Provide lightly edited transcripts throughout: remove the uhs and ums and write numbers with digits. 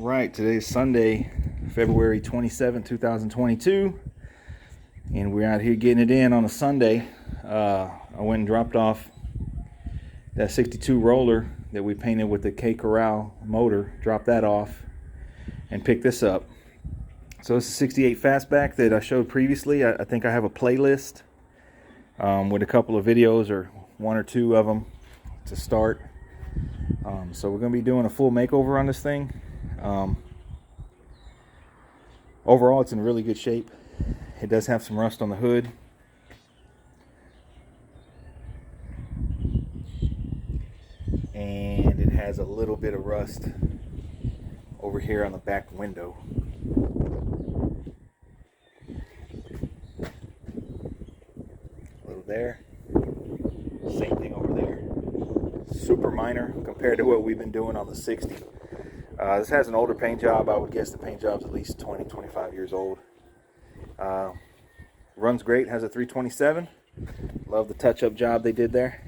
Right, today's Sunday, February 27, 2022, and we're out here getting it in on a Sunday. I went and dropped off that 62 roller that we painted with the K Corral motor, dropped that off, and picked this up. So it's a 68 Fastback that I showed previously. I think I have a playlist with a couple of videos, or one or two of them to start. So we're going to be doing a full makeover on this thing. Overall, it's in really good shape. It does have some rust on the hood. And it has a little bit of rust over here on the back window. A little there. Same thing over there. Super minor compared to what we've been doing on the 60. This has an older paint job. I would guess the paint job's at least 20-25 years old. Runs great, has a 327. Love the touch-up job they did there.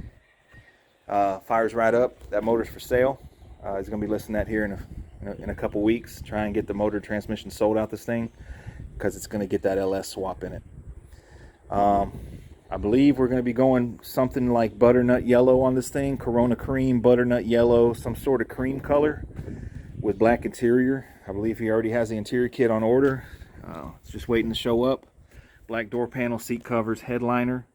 Fires right up. That motor's for sale. He's going to be listing that here in a couple weeks. Try and get the motor transmission sold out this thing, because it's going to get that LS swap in it. I believe we're going to be going something like butternut yellow on this thing. Corona cream, butternut yellow, some sort of cream color with black interior. I believe he already has the interior kit on order. It's just waiting to show up. Black door panel, seat covers, headliner.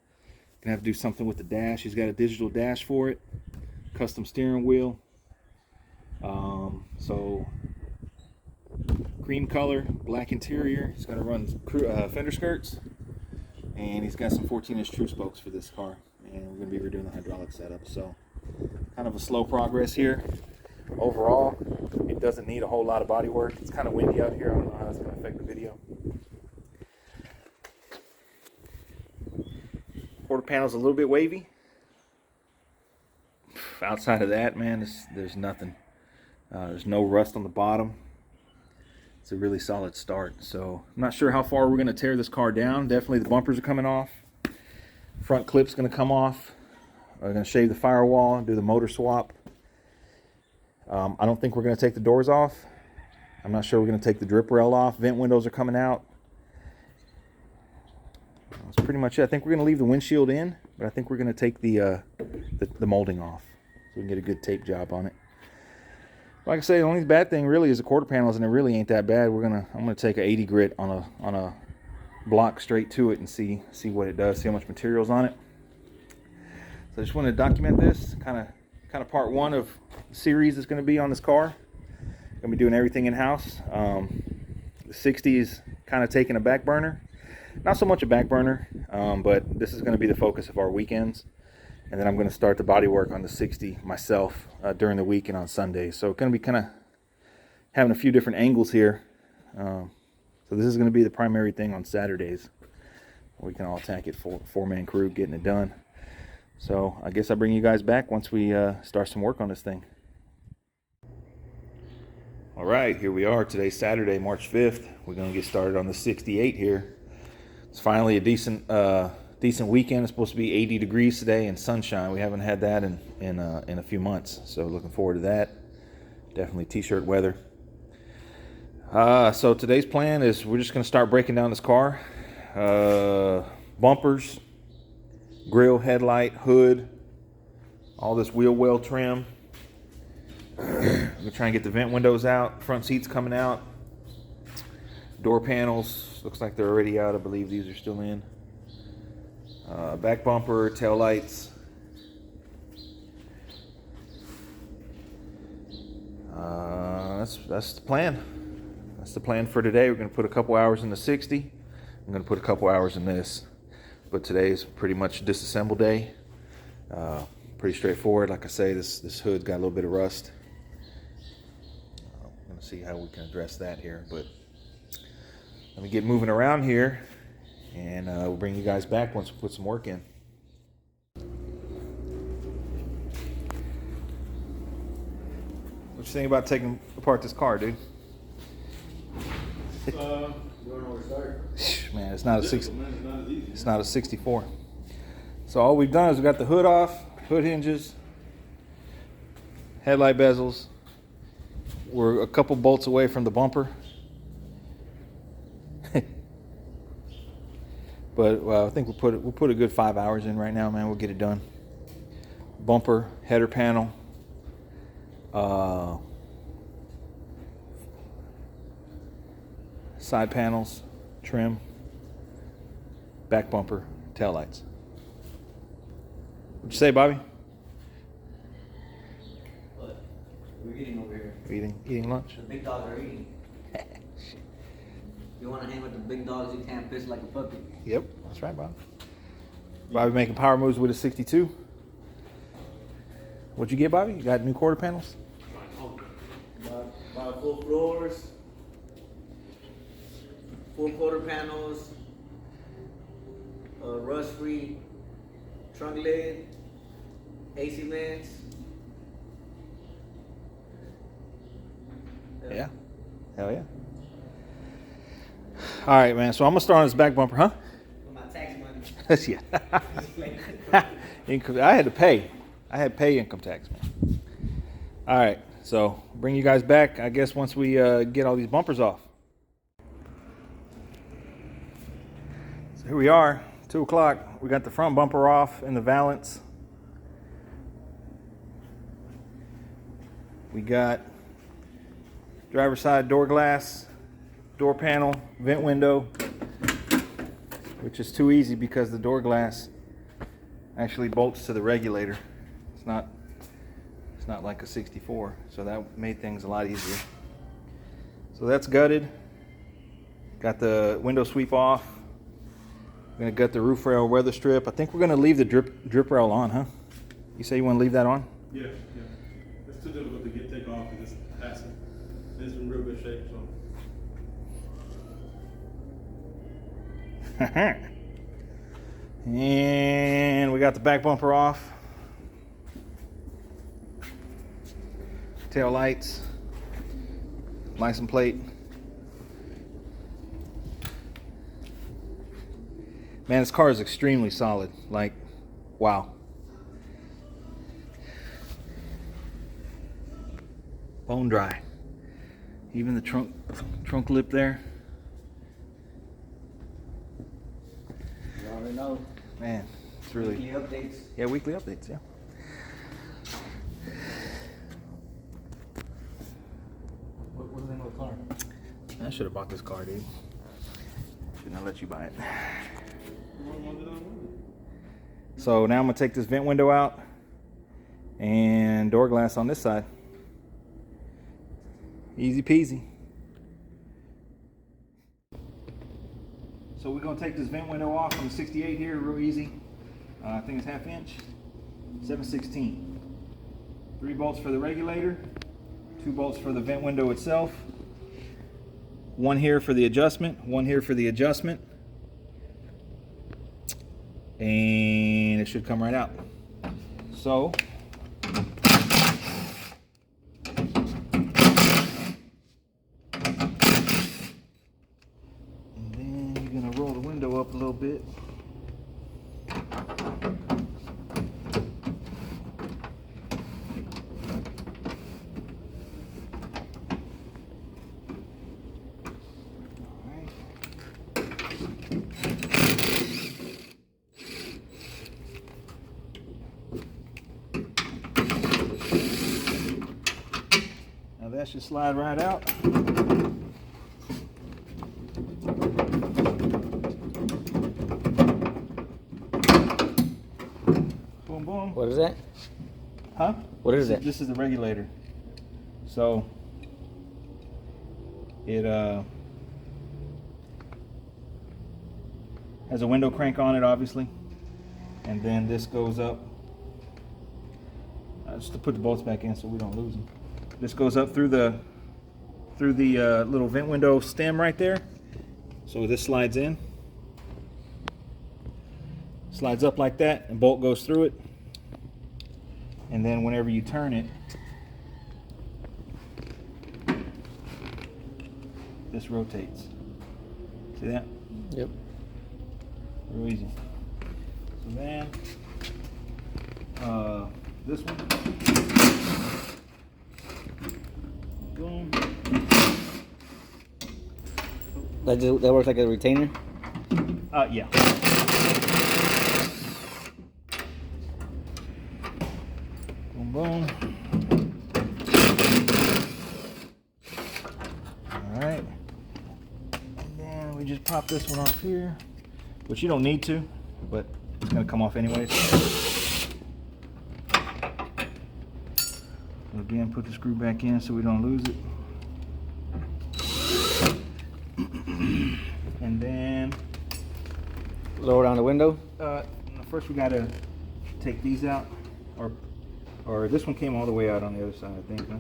Gonna have to do something with the dash. He's got a digital dash for it. Custom steering wheel. So cream color, black interior. He's gonna run fender skirts. And he's got some 14-inch true spokes for this car. And we're gonna be redoing the hydraulic setup. So kind of a slow progress here. Overall, it doesn't need a whole lot of body work. It's kind of windy out here. I don't know how it's going to affect the video. Quarter panel's a little bit wavy. Outside of that, man, there's nothing. There's no rust on the bottom. It's a really solid start. So I'm not sure how far we're going to tear this car down. Definitely the bumpers are coming off. Front clip's going to come off. I'm going to shave the firewall and do the motor swap. I don't think we're going to take the doors off. I'm not sure we're going to take the drip rail off. Vent windows are coming out. That's pretty much it. I think we're going to leave the windshield in, but I think we're going to take the molding off so we can get a good tape job on it. Like I say, the only bad thing really is the quarter panels, and it really ain't that bad. I'm going to take a 80 grit on a block straight to it and see what it does, see how much material's on it. So I just wanted to document this, kind of part one of the series is going to be on this car. Going to be doing everything in-house. The 60 is kind of taking a back burner. Not so much a back burner, but this is going to be the focus of our weekends. And then I'm going to start the body work on the 60 myself during the week and on Sundays. So going to be kind of having a few different angles here. So this is going to be the primary thing on Saturdays. We can all attack it, four-man crew, getting it done. So I guess I'll bring you guys back once we start some work on this thing. All right, here we are. Today's Saturday, March 5th. We're going to get started on the 68 here. It's finally a decent weekend. It's supposed to be 80 degrees today and sunshine. We haven't had that in a few months, so looking forward to that. Definitely t-shirt weather. So today's plan is we're just going to start breaking down this car. Bumpers, grill, headlight, hood, all this wheel well trim. We're going to try and get the vent windows out, front seats coming out, door panels, looks like they're already out. I believe these are still in. Back bumper, tail lights. That's the plan. That's the plan for today. We're going to put a couple hours in the 60. I'm going to put a couple hours in this. But today is pretty much disassemble day. Pretty straightforward. Like I say, this hood's got a little bit of rust. I'm going to see how we can address that here. But let me get moving around here, and we'll bring you guys back once we put some work in. What you think about taking apart this car, dude? Man, it's not a 64. So all we've done is we got the hood off, hood hinges, headlight bezels, we're a couple bolts away from the bumper. But I think we'll put a good 5 hours in right now, man. We'll get it done. Bumper, header panel, side panels, trim, back bumper, tail lights. What'd you say, Bobby? What? We're eating over here. Eating lunch? The big dogs are eating. You want to hang with the big dogs, you can't piss like a puppy. Yep, that's right, Bob. Bobby making power moves with a 62. What'd you get, Bobby? You got new quarter panels? Bought full floors, full quarter panels, rust-free trunk lid, AC vents. Yeah. Hell yeah. All right, man. So I'm gonna start on this back bumper, huh? For my tax money. Yeah. I had to pay. I had to pay income tax, man. All right. So bring you guys back, I guess, once we get all these bumpers off. So here we are, 2 o'clock. We got the front bumper off and the valance. We got driver's side door glass, door panel, vent window, which is too easy because the door glass actually bolts to the regulator. It's not like a 64, so that made things a lot easier. So that's gutted. Got the window sweep off. We're gonna gut the roof rail weather strip. I think we're gonna leave the drip rail on, huh? You say you want to leave that on? Yeah. It's too difficult to take off and just pass it. It's in real good shape, so. And we got the back bumper off. Tail lights, license plate. Man, this car is extremely solid. Like, wow. Bone dry. Even the trunk lip there. You already know. Man, it's really... Weekly updates. Yeah, weekly updates, yeah. What's the name of the car? I should have bought this car, dude. Shouldn't have let you buy it. So now I'm gonna take this vent window out and door glass on this side. Easy peasy. So we're gonna take this vent window off from the 68 here, real easy. I think it's 1/2 inch, 7/16. 3 bolts for the regulator, 2 bolts for the vent window itself. 1 here for the adjustment, 1 here for the adjustment. And it should come right out. So and then you're gonna roll the window up a little bit. That should slide right out. Boom, boom. What is that? Huh? What is it? This is the regulator. So it has a window crank on it, obviously, and then this goes up. Just to put the bolts back in so we don't lose them. This goes up through the little vent window stem right there. So this slides in, slides up like that, and bolt goes through it. And then whenever you turn it, this rotates. See that? Yep. Real easy. So then, this one. Boom. That works like a retainer. Yeah. Boom, boom. All right. And then we just pop this one off here, which you don't need to, but it's gonna come off anyways. Again, put the screw back in so we don't lose it. And then Lower down the window. first we gotta take these out, or this one came all the way out on the other side, I think, huh?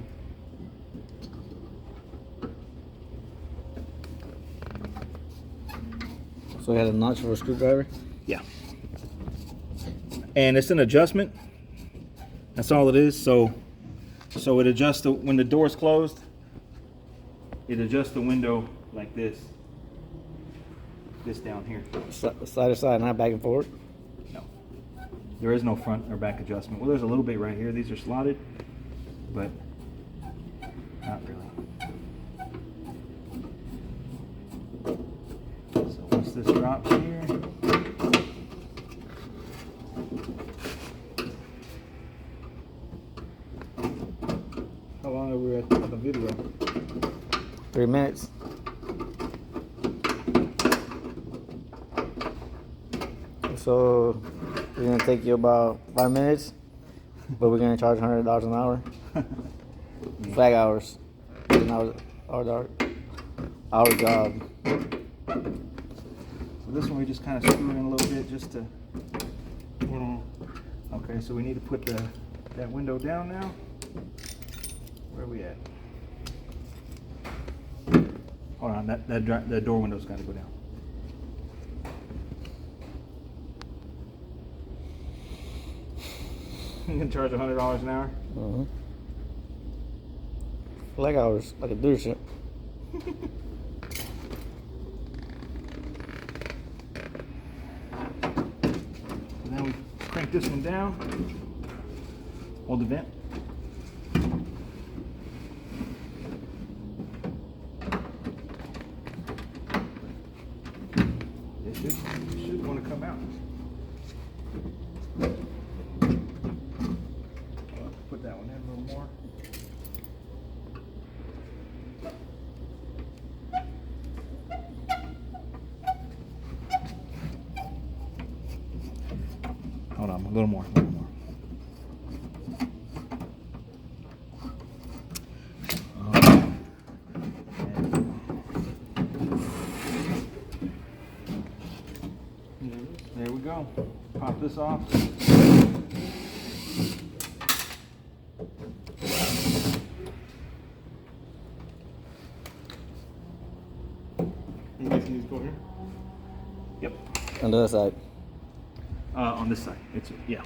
So we had a notch for a screwdriver. Yeah. And it's an adjustment. That's all it is. So it adjusts when the door's closed. It adjusts the window like this. This down here. Side to side, not back and forth. No. There is no front or back adjustment. Well, there's a little bit right here. These are slotted, but not really. So once this drops here, how long are we at the video? 3 minutes. So it's gonna take you about 5 minutes, but we're gonna charge $100 an hour. Flag hours. Our job. So this one we just kind of screw in a little bit just to. Okay, so we need to put that window down now. Where are we at? Hold on, that door window's got to go down. You can charge $100 an hour. Mm-hmm. Flag hours, like a dealership. And then we crank this one down. Hold the vent. It should want to come out. Put that one in a little more. Hold on, a little more. There we go. Pop this off. You guys need to go here. Yep. On the other side. On this side. Yeah.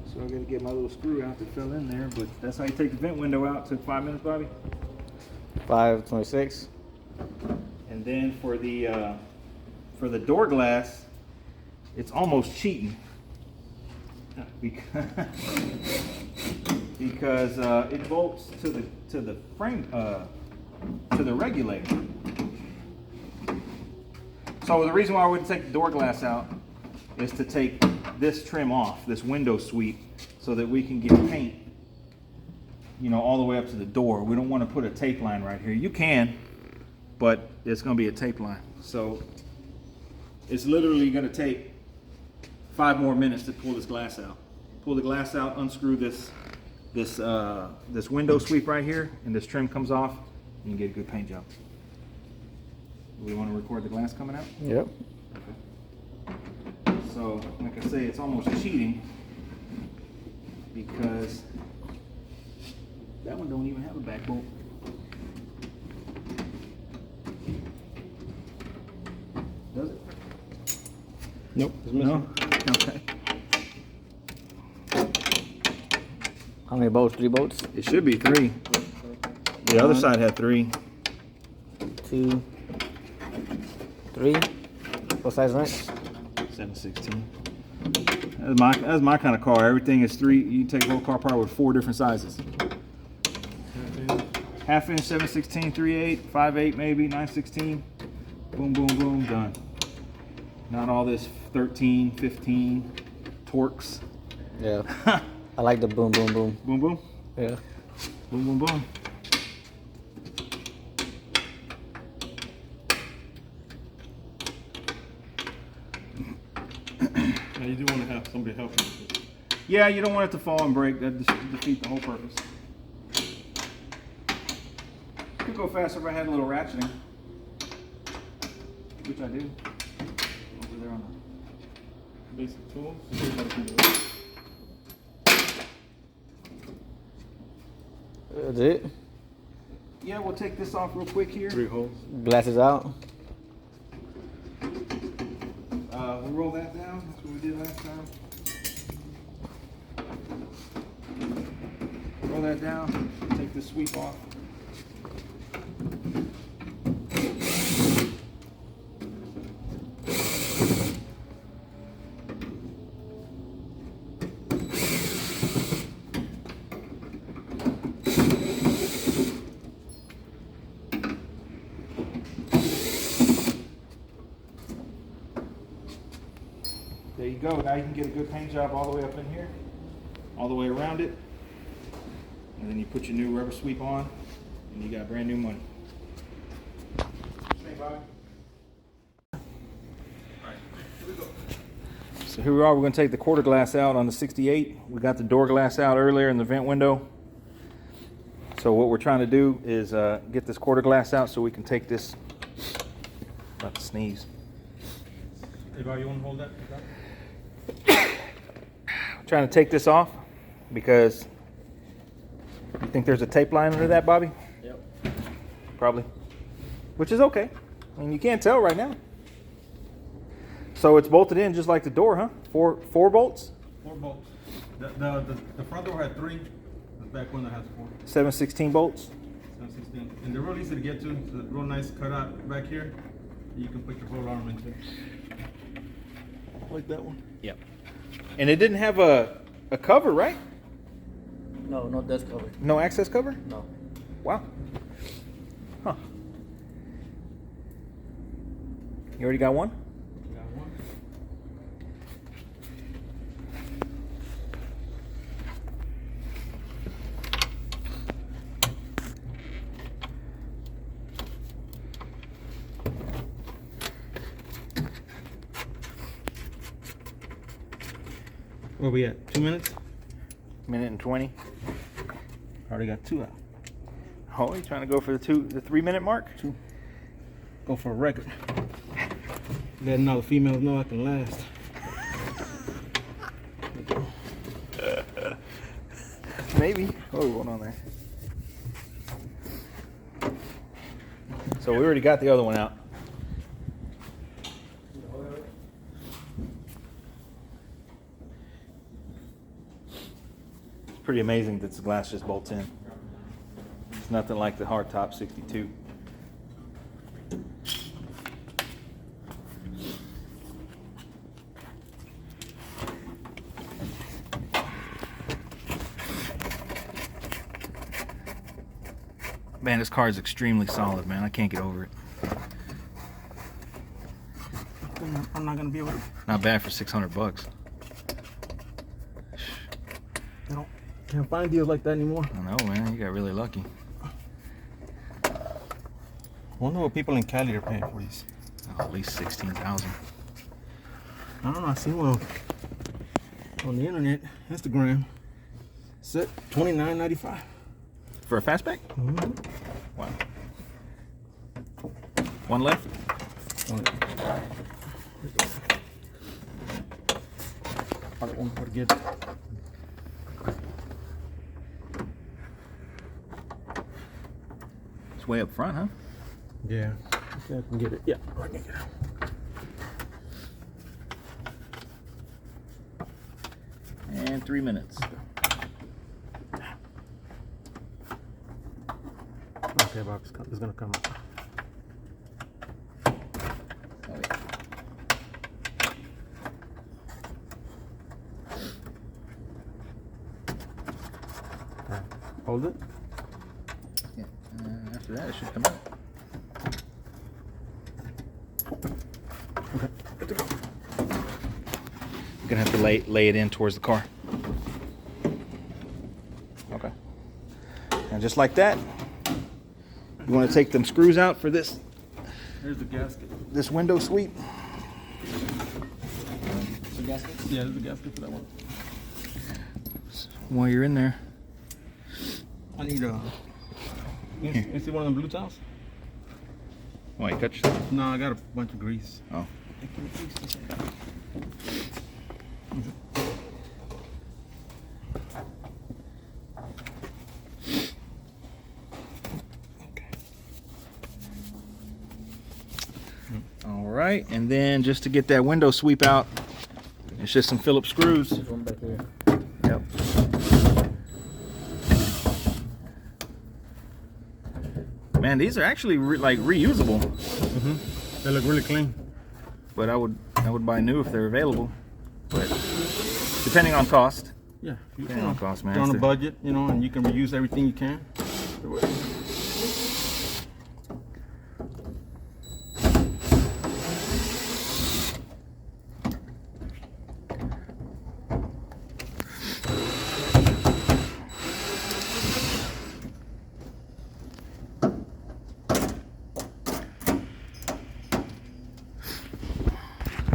So I gotta get my little screw out that fell in there, but that's how you take the vent window out. Took 5 minutes, Bobby. 5:26. And then for the door glass, it's almost cheating because it bolts to the frame to the regulator. So the reason why I wouldn't take the door glass out is to take this trim off, this window sweep, so that we can get paint, all the way up to the door. We don't want to put a tape line right here. You can, but it's going to be a tape line. So it's literally going to take 5 more minutes to pull this glass out. Pull the glass out, unscrew this window sweep right here, and this trim comes off, and you get a good paint job. We want to record the glass coming out? Yep. Okay. So, like I say, it's almost cheating because that one don't even have a back bolt. Does it? Nope. It's missing. No? Okay. How many bolts? 3 bolts? It should be 3. The other side had 3. 2, 3. What size wrench? 7/16. That's my kind of car. Everything is 3. You take a whole car apart with 4 different sizes. Half inch, 7/16, 3/8, 5/8 maybe, 9/16. Boom, boom, boom, done. Not all this 13, 15 torques. Yeah. I like the boom, boom, boom. Boom, boom. Yeah. Boom, boom, boom. Now you do want to have somebody help you. Yeah, you don't want it to fall and break. That defeat the whole purpose. Could go faster if I had a little ratcheting, which I do. Over there on Basic tools. That's it. Yeah, we'll take this off real quick here. 3 holes. Glasses out. We'll roll that down. That's what we did last time. Roll that down. Take the sweep off. There you go. Now you can get a good paint job all the way up in here, all the way around it. And then you put your new rubber sweep on, and you got brand new money. Hey, Bobby. So here we are. We're going to take the quarter glass out on the 68. We got the door glass out earlier in the vent window. So what we're trying to do is get this quarter glass out so we can take this. About to sneeze. Hey, Bob, you want to hold that? Trying to take this off because you think there's a tape line under that, Bobby? Yep. Probably. Which is okay. I mean, you can't tell right now. So it's bolted in just like the door, huh? Four bolts? 4 bolts. The front door had 3. The back window has 4. 7/16 bolts. 7/16. And they're real easy to get to. It's a real nice cutout back here. You can put your whole arm into. Like that one. Yep. And it didn't have a cover, right? No, no desk cover. No access cover? No. Wow. Huh. You already got one? Got one. Where we at? 2 minutes? Minute and 20. Already got 2 out. Oh, you trying to go for the 3 minute mark? 2. Go for a record. Letting all the females know I can last. Maybe. Oh, what's going on there? So we already got the other one out. It's pretty amazing that the glass just bolts in. It's nothing like the hardtop 62. Man, this car is extremely solid, man. I can't get over it. I'm not gonna be able to. Not bad for $600. I can't find deals like that anymore. I know, man. You got really lucky. I wonder what people in Cali are paying for these. Oh, at least 16,000. I don't know. I seen one on the internet, Instagram. It's at $29.95. For a fastback? Mm-hmm. Wow. One left? Part one, part good. It's way up front, huh? Yeah. I think I can get it. Yeah, I can get it. And 3 minutes. Okay, Bob, it's gonna come up. Oh, yeah. Okay. Hold it. Yeah. After that, it should come out. Gonna have to lay it in towards the car. Okay. And just like that, you want to take them screws out for this. Here's the gasket. This window sweep. The gasket? Yeah, there's the gasket for that one. While you're in there, I need you see one of them blue towels? why you cut yourself? No, I got a bunch of grease. Oh. All right, and then just to get that window sweep out, it's just some Phillips screws. There's one back here. Yep. Man, these are actually like reusable, They look really clean. but I would buy new if they're available. But depending on cost. Yeah, you Depending on cost, man. You're on a It's budget, you know, and you can reuse everything you can.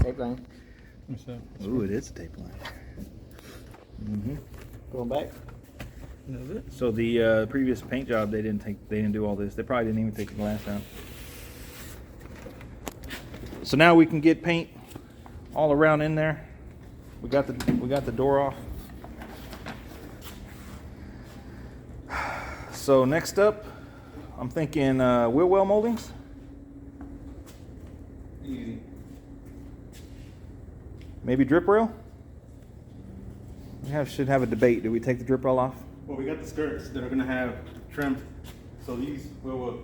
Tape line. Ooh, it is a tape line. Going back. That's it. So the previous paint job, they didn't do all this. They probably didn't even take the glass out. So now we can get paint all around in there. We got the door off. So next up, I'm thinking wheel well moldings. Easy. Maybe drip rail. We should have a debate. Do we take the drip rail off? Well, we got the skirts that are gonna have trim. So these will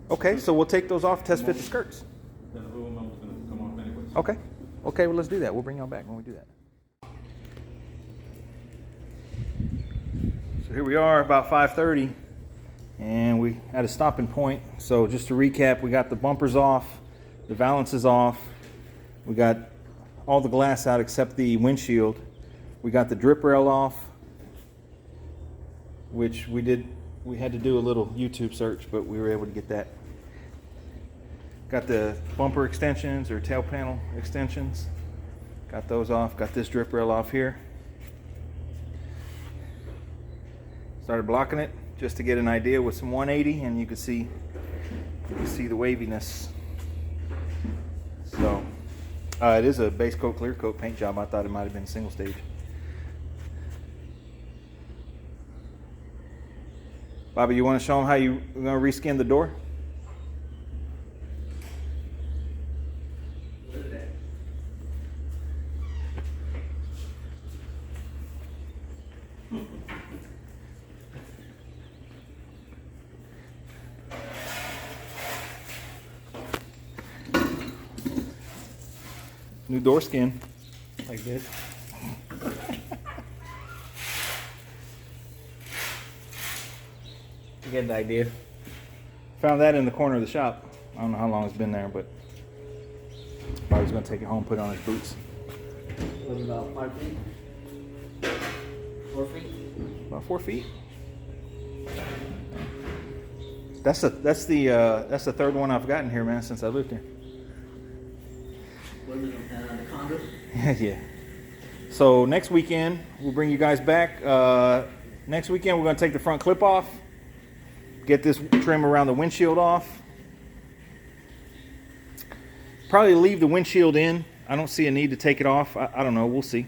Okay, so we'll take those off. Test fit the skirts. the wheel moment's gonna come off anyways. Okay. Okay, well, let's do that. We'll bring y'all back when we do that. So here we are, about 5:30, and we at a stopping point. So just to recap, we got the bumpers off, the valance is off, we got all the glass out except the windshield. We got the drip rail off, which we had to do a little YouTube search, but we were able to get that. Got the bumper extensions or tail panel extensions. Got those off. Got this drip rail off here. Started blocking it just to get an idea with some 180, and you can see the waviness. So it is a base coat, clear coat paint job. I thought it might have been single stage. Bobby, you want to show them how you're going to reskin the door? New door skin, like this. You get the idea. Found that in the corner of the shop. I don't know how long it's been there, but Bobby's gonna take it home, put it on his boots. Was about 5 feet? 4 feet? About 4 feet. That's the third one I've gotten here, man, since I lived here. What are we going to the condo? Yeah. So next weekend we'll bring you guys back. Next weekend we're gonna take the front clip off, get this trim around the windshield off. Probably leave the windshield in. I don't see a need to take it off. I don't know. We'll see.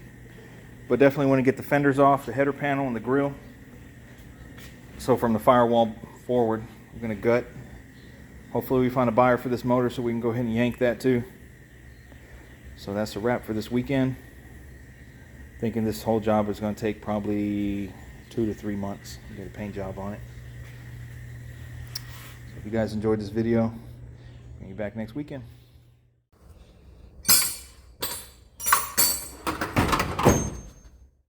But definitely want to get the fenders off, the header panel, and the grille. So from the firewall forward, we're going to gut. Hopefully we find a buyer for this motor so we can go ahead and yank that too. So that's a wrap for this weekend. Thinking this whole job is going to take probably 2 to 3 months to get a paint job on it. So if you guys enjoyed this video, bring you back next weekend.